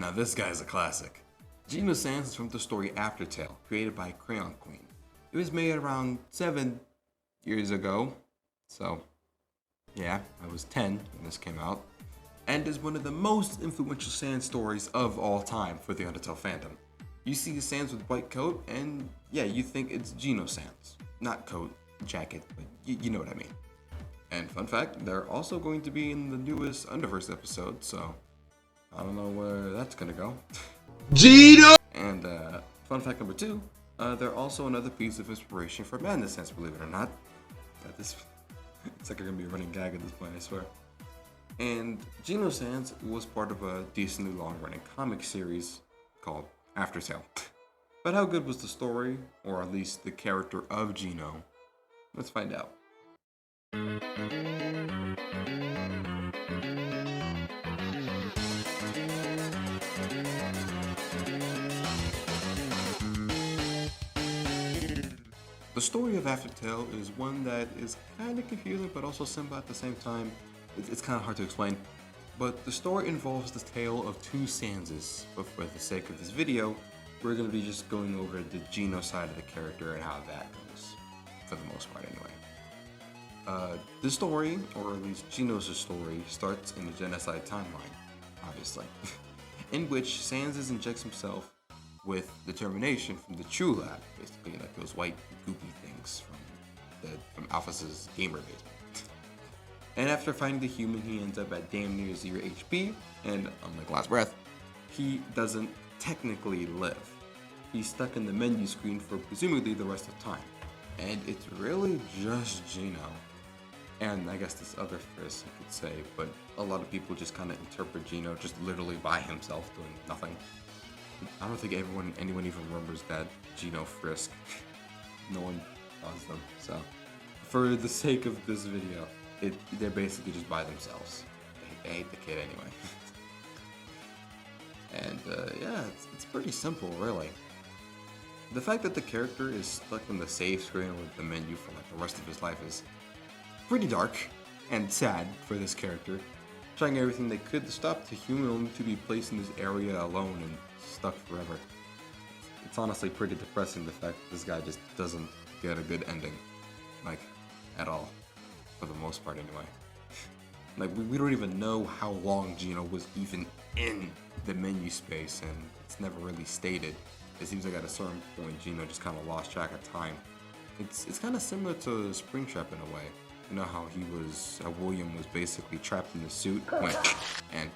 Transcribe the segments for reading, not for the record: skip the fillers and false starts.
Now this guy's a classic. Geno Sans is from the story Undertale, created by Crayon Queen. It was made around 7 years ago, so yeah, I was 10 when this came out, and is one of the most influential Sans stories of all time for the Undertale fandom. You see a Sans with white coat, and yeah, you think it's Geno Sans. Not coat, jacket, but you know what I mean. And fun fact, they're also going to be in the newest Underverse episode, so I don't know where that's gonna go. Geno! And fun fact number 2, they're also another piece of inspiration for Madness Sans, believe it or not. It's like gonna be a running gag at this point, I swear. And Geno Sans was part of a decently long-running comic series called Undertale. But how good was the story, or at least the character of Geno? Let's find out. The story of Undertale is one that is kind of confusing, but also simple at the same time. It's kind of hard to explain. But the story involves the tale of two Sanses. But for the sake of this video, we're going to be just going over the Geno side of the character and how that goes, for the most part anyway. The story, or at least Geno's story, starts in the genocide timeline, obviously, in which Sans injects himself with determination from the True Lab, basically like those white goopy things from Alphys's gamer basement. And after finding the human, he ends up at damn near 0 HP, and unlike Last Breath, he doesn't technically live. He's stuck in the menu screen for presumably the rest of time. And it's really just Geno. And I guess this other Frisk, you could say, but a lot of people just kind of interpret Geno just literally by himself doing nothing. I don't think anyone even remembers that Geno Frisk. No one does them, so. For the sake of this video, they're basically just by themselves. They hate the kid anyway. And yeah, it's pretty simple, really. The fact that the character is stuck in the save screen with the menu for like the rest of his life is pretty dark and sad for this character. Trying everything they could to stop the human, only to be placed in this area alone and stuck forever. It's honestly pretty depressing, the fact that this guy just doesn't get a good ending. Like, at all. For the most part, anyway. Like, we don't even know how long Geno was even in the menu space, and it's never really stated. It seems like at a certain point, Geno just kind of lost track of time. It's kind of similar to Springtrap in a way. You know how William was basically trapped in the suit, and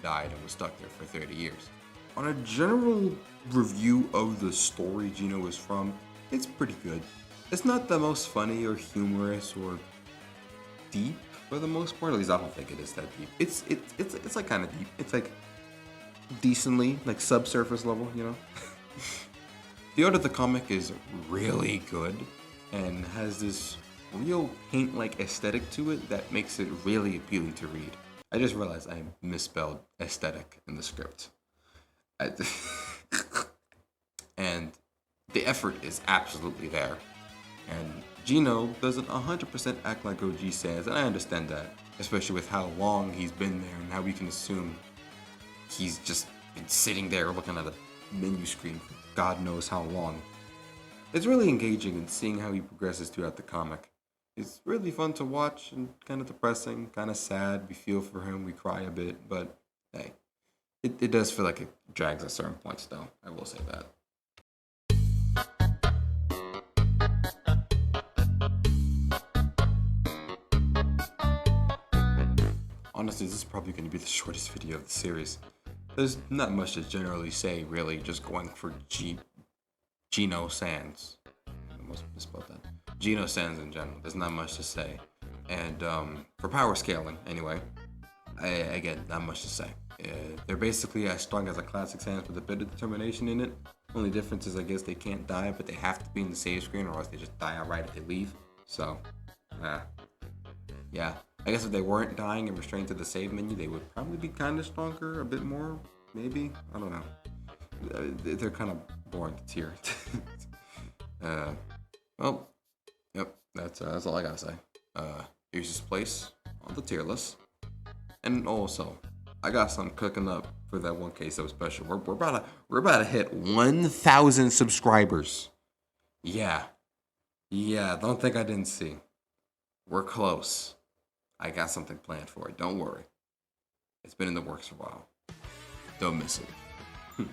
died and was stuck there for 30 years. On a general review of the story Geno is from, it's pretty good. It's not the most funny or humorous or deep for the most part. At least I don't think it is that deep. It's like kind of deep. It's like decently like subsurface level, you know. The art of the comic is really good and has this real paint-like aesthetic to it that makes it really appealing to read. I just realized I misspelled aesthetic in the script. And the effort is absolutely there. And Geno doesn't 100% act like OG Sans, and I understand that, especially with how long he's been there and how we can assume he's just been sitting there looking at a menu screen for God knows how long. It's really engaging in seeing how he progresses throughout the comic. It's really fun to watch and kind of depressing, kind of sad. We feel for him, we cry a bit, but hey, it does feel like it drags at certain points though, I will say that. Honestly, this is probably going to be the shortest video of the series. There's not much to generally say, really, just going for Geno Sans. I almost misspelled that. Geno Sans in general, there's not much to say. And for power scaling, anyway, again, not much to say. They're basically as strong as a classic Sans with a bit of determination in it. Only difference is, I guess, they can't die, but they have to be in the save screen, or else they just die outright if they leave. So, yeah. I guess if they weren't dying and restrained to the save menu, they would probably be kind of stronger, a bit more, maybe? I don't know. They're kind of boring to tier. Well, yep, that's all I gotta say. Here's his place on the tier list. And also, I got some cooking up for that 1K sub special. We're about to hit 1,000 subscribers. Yeah. Yeah, don't think I didn't see. We're close. I got something planned for it. Don't worry. It's been in the works for a while. Don't miss it.